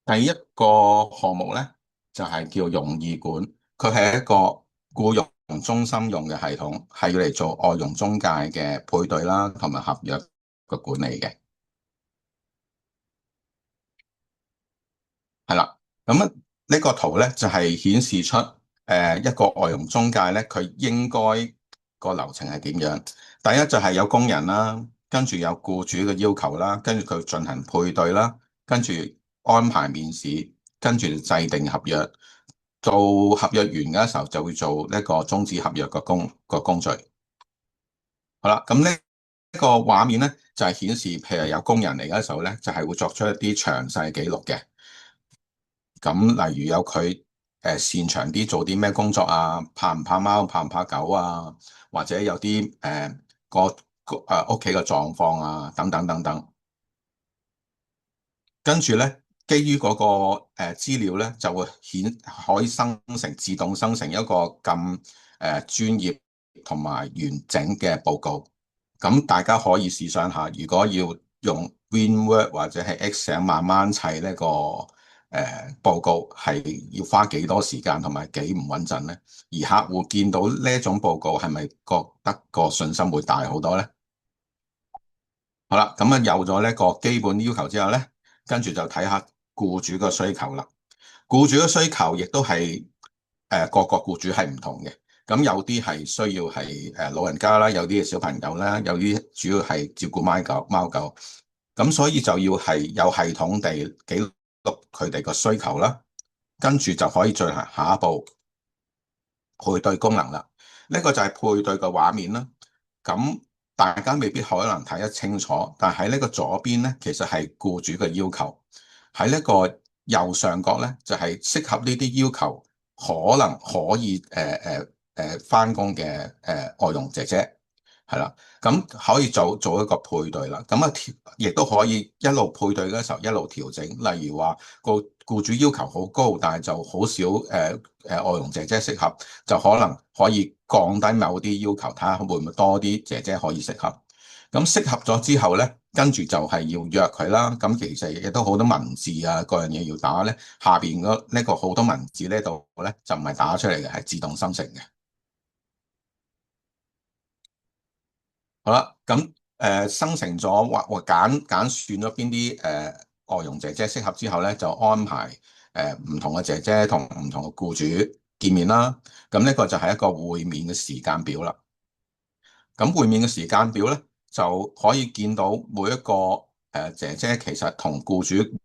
第一個項目咧就係叫用醫管，佢係一個僱傭中心用嘅系統，係要嚟做外傭中介嘅配對啦，同埋合約嘅管理嘅。係啦，咁呢個圖咧就係顯示出一個外傭中介咧，佢應該個流程係點樣？第一就係有工人啦，跟住有僱主嘅要求啦，跟住佢進行配對啦，跟住安排面試，跟住制定合約。到合約完嘅時候就會做呢個終止合約個工序。好啦，咁呢個畫面咧就係顯示，譬如有工人嚟嘅時候咧，就係會作出一啲詳細記錄嘅。咁例如有佢擅長啲做啲咩工作啊，怕唔怕貓，怕唔怕狗啊，或者有啲屋企嘅狀況啊，等等等等。跟住咧，基於嗰個資料咧，就會可以自動生成一個咁專業同埋完整嘅報告。咁大家可以試想下，如果要用 WinWord 或者係 Excel 慢慢砌呢個報告，係要花幾多時間同埋幾唔穩陣呢？而客戶見到呢一種報告，係咪覺得個信心會大好多呢？好啦，咁啊有咗呢個基本要求之後咧，跟住就睇下僱主嘅需求啦。僱主嘅需求亦都係各個僱主係唔同嘅。咁有啲係需要係老人家啦，有啲係小朋友啦，有啲主要係照顧貓狗。咁所以就要係有系統地記錄佢哋個需求啦，跟住就可以進行下一步配對功能啦。呢個就係配對嘅畫面啦。咁大家未必可能睇得清楚，但喺呢個左邊咧，其實係僱主嘅要求。喺呢個右上角咧，就係適合呢啲要求，可能可以返工嘅外傭姐姐。係啦，咁可以做一個配對啦。咁啊亦都可以一路配對嘅時候一路調整。例如話個僱主要求好高，但係就好少外傭姐姐適合，就可能可以降低某啲要求，睇下會唔會多啲姐姐可以適合。咁適合咗之後咧，跟住就係要約佢啦。咁其實亦都好多文字啊，各樣嘢要打咧。下邊呢個好多文字呢度咧就唔係打出嚟嘅，係自動生成嘅。好啦，咁生成咗或揀選咗邊啲外傭姐姐適合之後咧，就安排唔同嘅姐姐同唔同嘅僱主見面啦。咁呢個就係一個會面嘅時間表啦。咁會面嘅時間表咧，就可以見到每一個姐姐其實同僱主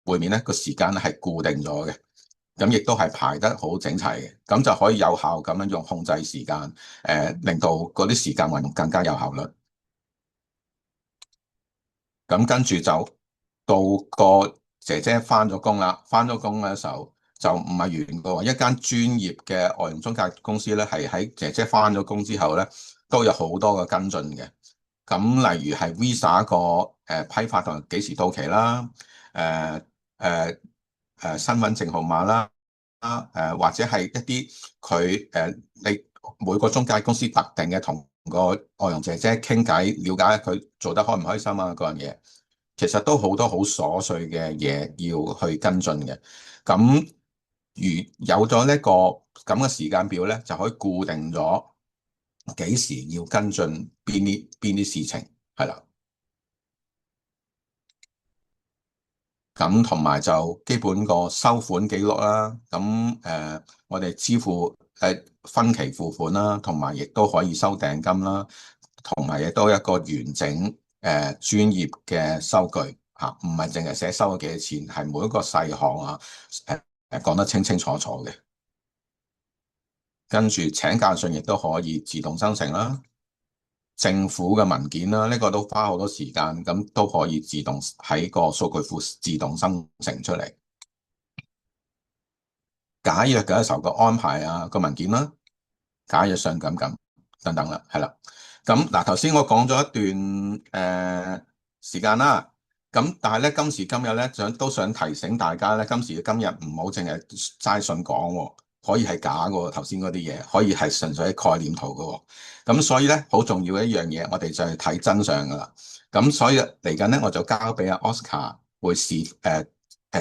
會面咧個時間咧係固定咗嘅，咁亦都係排得好整齊嘅，咁就可以有效咁樣用控制時間，令到嗰啲時間運用更加有效率。咁跟住就到個姐姐翻咗工啦，翻咗工嘅時候就唔係完嘅喎，一間專業嘅外傭中介公司咧，係喺姐姐翻咗工之後咧，都有好多個跟進嘅。咁例如係 Visa 個批發同幾時到期啦，誒誒身份證號碼啦，或者係一啲你每個中介公司特定嘅同個外傭姐姐傾偈，了解佢做得開唔開心啊嗰樣嘢，其實都好多好瑣碎嘅嘢要去跟進嘅。咁如有咗呢個咁嘅時間表咧，就可以固定咗幾時要跟進邊啲事情，係啦。咁同埋就基本個收款記錄啦，咁我哋支付分期付款啦，同埋亦都可以收訂金啦，同埋亦都一個完整專業嘅收據嚇，唔係淨係寫收咗幾多錢，係每一個細項啊講得清清楚楚嘅。跟住請假信亦都可以自動生成啦。政府嘅文件啦，呢個都花好多時間，咁都可以自動喺個數據庫自動生成出嚟。解約嘅時候個安排啊，個文件啦，解約信咁等等啦，係啦。咁嗱，頭先我講咗一段時間啦，咁但係咧今時今日咧都想提醒大家咧，今時今日唔好淨係齋信講喎，可以係假嘅喎，頭先嗰啲嘢可以係純粹係概念圖嘅喎。咁所以咧好重要嘅一樣嘢，我哋就係睇真相噶啦。咁所以嚟緊咧，我就交俾阿 Oscar 會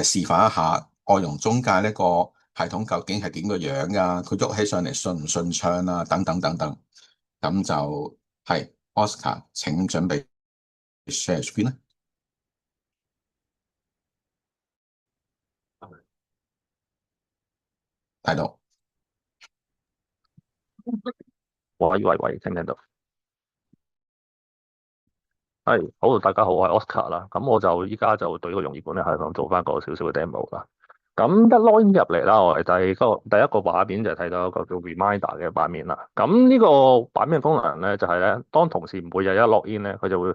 示範一下外傭中介呢個系統究竟係點個樣啊？佢喐起上嚟順唔順暢啊？等等等等，咁就係 Oscar，請準備 share screen 啦，睇到。喂喂喂，聽唔聽到？係，好，大家好，我係 Oscar 啦。咁我就依家就對呢個容易管理系統做翻個少少嘅 demo 啦。咁一 login 入嚟啦，我哋第一個畫面就睇到一個叫 Reminder 嘅版面啦。咁呢個版面功能咧，就係咧，當同事每日一 login 咧，佢就會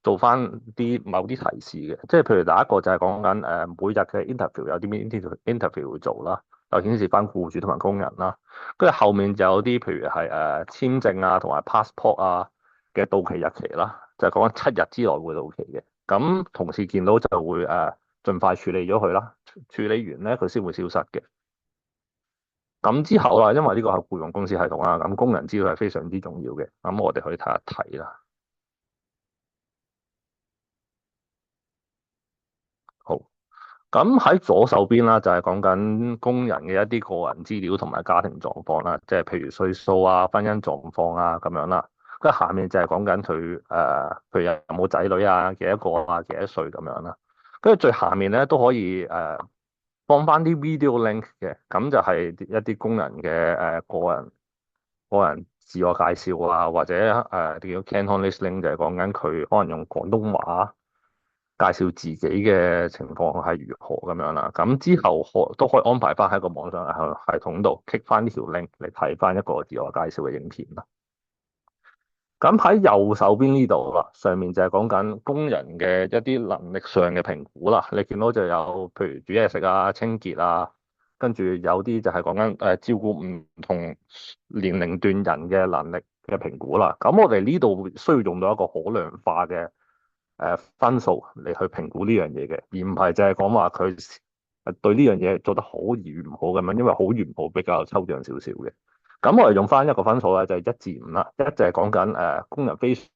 做翻某啲提示嘅。即係譬如第一個就係講緊每日嘅 interview 有啲咩 interview 要做啦，就顯示翻僱主同埋工人啦。跟住後面就有啲譬如係簽證啊同埋 passport 啊嘅到期日期啦，就係講緊7日之內會到期嘅。咁同事見到就會盡快處理咗佢啦，處理完咧佢先會消失嘅。咁之後啦，因為呢個係僱傭公司系統啦，咁工人資料係非常之重要嘅。咁我哋可以睇一睇啦。好，咁喺左手邊啦，就係講緊工人嘅一啲個人資料同埋家庭狀況啦，即係譬如歲數啊、婚姻狀況啊咁樣啦。跟住下面就係講緊佢譬如有冇仔女啊、幾多個啊、幾多歲咁樣啦。跟住最下面咧都可以放翻啲 video link 嘅，咁就係一啲工人嘅個人自我介紹啊，或者叫 Cantonese link 就係講緊佢可能用廣東話介紹自己嘅情況係如何咁樣啦。咁之後都可以安排翻喺個網上系統度 click 翻呢條 link 嚟睇翻一個自我介紹嘅影片啦。咁喺右手邊呢度啦，上面就係講緊工人嘅一啲能力上嘅評估啦。你見到就有譬如煮嘢食啊、清潔啊，跟住有啲就係講緊照顧唔同年齡段人嘅能力嘅評估啦。咁我哋呢度需要用到一個可量化嘅分數嚟去評估呢樣嘢嘅，而唔係淨係講話佢對呢樣嘢做得好與唔好咁樣，因為好與唔好比較抽象少少嘅。咁我哋用翻一個分數咧，就係1至5啦。一就係講緊工人非常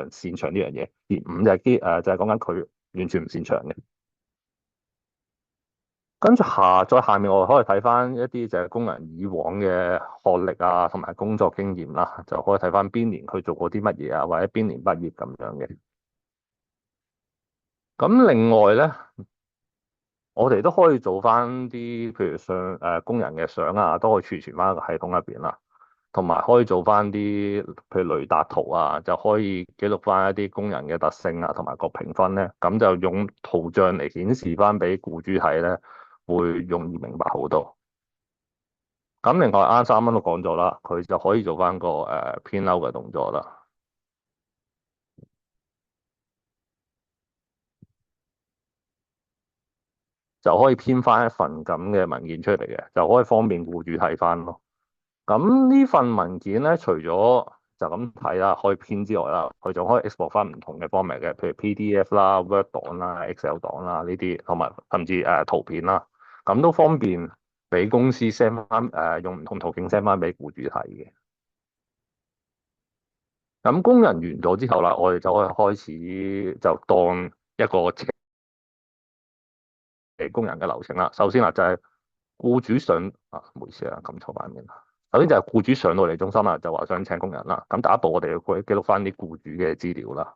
擅長呢樣嘢，而5就係就係講緊佢完全唔擅長嘅。跟住再下面，我哋可以睇翻一啲就係工人以往嘅學歷啊，同埋工作經驗啦，就可以睇翻邊年佢做過啲乜嘢啊，或者邊年畢業咁樣嘅。咁另外咧，我哋都可以做翻啲譬如工人嘅相啊，都可以儲存翻喺個系統入邊啦。同埋可以做翻啲，譬如雷達圖啊，就可以記錄翻一啲工人嘅特性啊，同埋個評分咧，咁就用圖像嚟顯示翻俾僱主睇咧，會容易明白好多。咁另外啱3蚊都講咗啦，佢就可以做翻個編勾嘅動作啦，就可以編翻一份咁嘅文件出嚟嘅，就可以方便僱主睇翻咯。咁呢份文件咧，除咗就咁睇啦，可以編之外啦，佢仲可以 export 翻唔同嘅 format 嘅，譬如 PDF 啦、Word 檔啦、Excel 檔啦呢啲，同埋甚至圖片啦，咁都方便俾公司 send 翻用唔同途徑 send 翻俾僱主睇嘅。咁工人完咗之後啦，我哋就可以開始就當一個工人嘅流程啦。首先啊，就係僱主上唔好意思啊，撳錯版面啦。首先就係僱主上到嚟中心啦，就話想請工人啦。咁第一步我哋要記錄翻啲僱主嘅資料啦。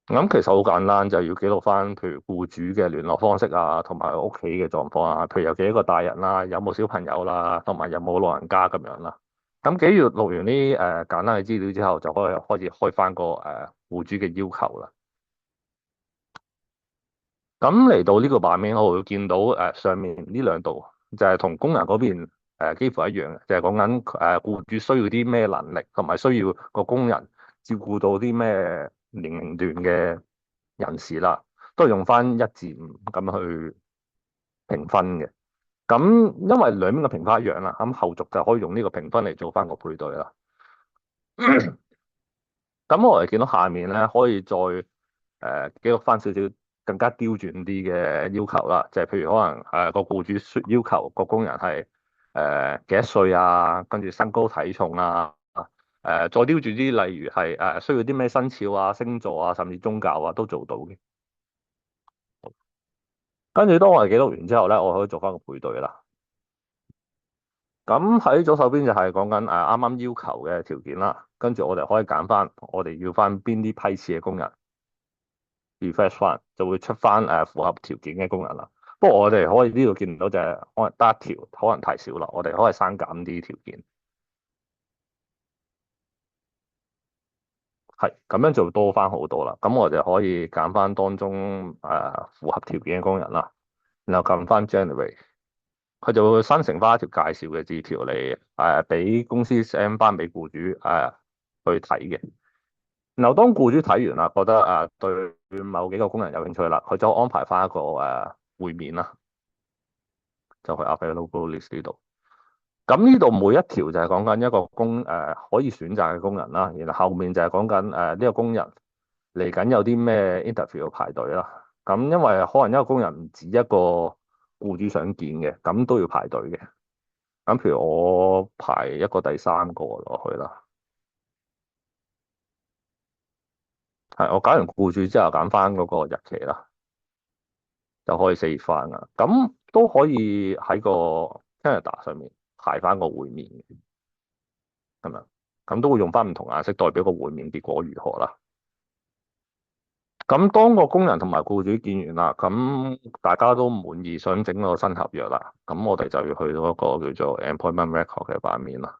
咁其實好簡單，就要記錄翻譬如僱主嘅聯絡方式啊，同埋屋企嘅狀況啊，譬如有幾多個大人啦，有冇小朋友啦，同埋有冇老人家咁樣啦。咁幾月錄完呢簡單嘅資料之後，就可以開始開翻個僱主嘅要求啦。咁嚟到呢個版面，我會見到上面呢兩度就係同工人嗰邊幾乎一樣嘅，就係講緊僱主需要啲咩能力，同埋需要個工人照顧到啲咩年齡段嘅人士啦，都係用翻1至5咁去評分嘅。咁因為兩邊嘅評分一樣啦，咁後續就可以用呢個評分嚟做翻個配對啦。咁我哋見到下面咧，可以再記錄翻少少更加刁鑽啲嘅要求啦，就係譬如可能個僱主要求個工人係幾多歲啊，跟住身高體重啊，再刁住啲，例如係需要啲咩生肖啊、星座啊，甚至宗教啊，都做到嘅。跟住當我哋記錄完之後咧，我可以做翻個配對啦。咁喺左手邊就係講緊啱啱要求嘅條件啦。跟住我哋可以揀翻我哋要翻邊啲批次嘅工人，refresh 翻就會出翻符合條件嘅工人啦。不過我哋可以呢度見到就係可能得一條，可能太少啦。我哋可以刪減啲條件，係咁樣就多翻好多啦。咁我哋可以揀翻當中符合條件嘅工人啦，然後撳翻 generate。佢就會生成翻一條介紹嘅字條嚟，俾公司 send 翻俾僱主去睇嘅。然後當僱主睇完啦，覺得對某幾個工人有興趣啦，佢就安排翻一個會面啦，就去 available list 呢度。咁呢度每一條就係講緊一個可以選擇嘅工人啦，然後後面就係講緊呢個工人嚟緊有啲咩 interview 要排隊啦。咁因為可能一個工人唔止一個僱主想見嘅，咁都要排隊嘅。咁譬如我排一個第三個落去啦，係我揀完僱主之後揀翻嗰個日期啦，就可以 save 翻啦。咁都可以喺個 Canada 上面排翻個會面嘅，咁樣咁都會用翻唔同顏色代表個會面結果如何啦。咁當個工人同埋僱主見完啦，咁大家都滿意，想整個新合約啦，咁我哋就要去到一個叫做 Employment Record 嘅版面啦。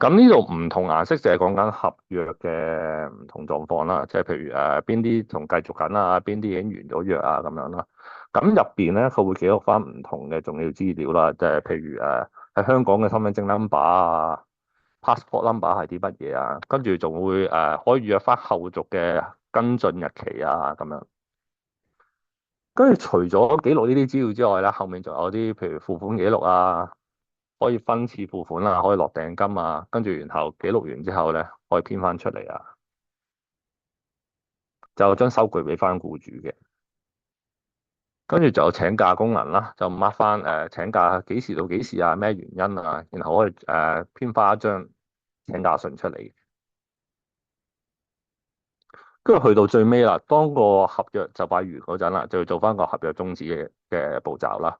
咁呢度唔同顏色就係講緊合約嘅唔同狀況啦，即係譬如邊啲仲繼續緊啊，邊啲已經完咗約啊咁樣啦。咁入邊咧佢會記錄翻唔同嘅重要資料啦，即係譬如喺香港嘅身份證 number 啊、passport number 係啲乜嘢啊，跟住仲會可以預約翻後續嘅跟進日期啊咁樣。跟住除咗記錄呢啲資料之外咧，後面仲有啲譬如付款記錄啊。可以分次付款啦，可以落訂金啊，跟住然後記錄完之後咧，可以編翻出嚟啊，就將收據俾翻僱主嘅。跟住就有請假功能啦，就 mark 翻請假幾時到幾時啊，咩原因啊，然後可以編翻一張請假信出嚟。跟住去到最尾啦，當個合約就快完嗰陣啦，就要做翻個合約終止嘅步驟啦。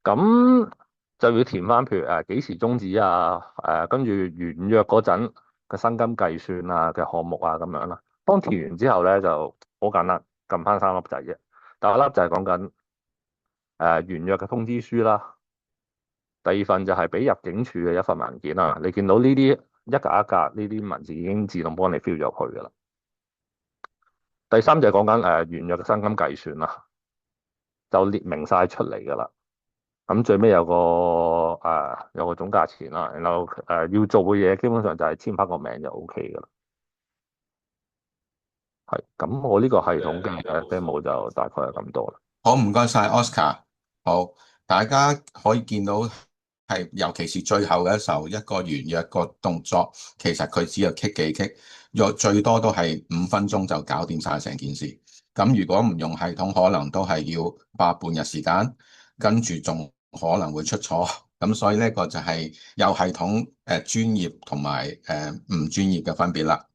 咁就要填翻，譬如幾時終止啊，跟住完約嗰陣嘅薪金計算啊嘅項目啊咁樣啦。當填完之後咧就好簡單，撳翻三粒掣啫。第一粒就係講緊完約嘅通知書啦，第二份就係俾入境處嘅一份文件啦。你見到呢啲一格一格呢啲文字已經自動幫你 fill 咗去噶啦。第三就係講緊完約嘅薪金計算啦，就列明晒出嚟噶啦。咁最尾有個總價錢啦，然後要做嘅嘢基本上就係簽翻個名就 O K 噶啦。係，咁我呢個系統嘅demo 就大概係咁多啦。好，唔該晒 Oscar。好，大家可以見到係，尤其是最後嘅時候一個完約個動作，其實佢只有 kick 幾 kick，若最多都係5分鐘就搞掂晒成件事。咁如果唔用系統，可能都係要花半日時間，跟住仲可能會出錯。咁所以呢個就係有系統專業同埋唔專業嘅分別啦。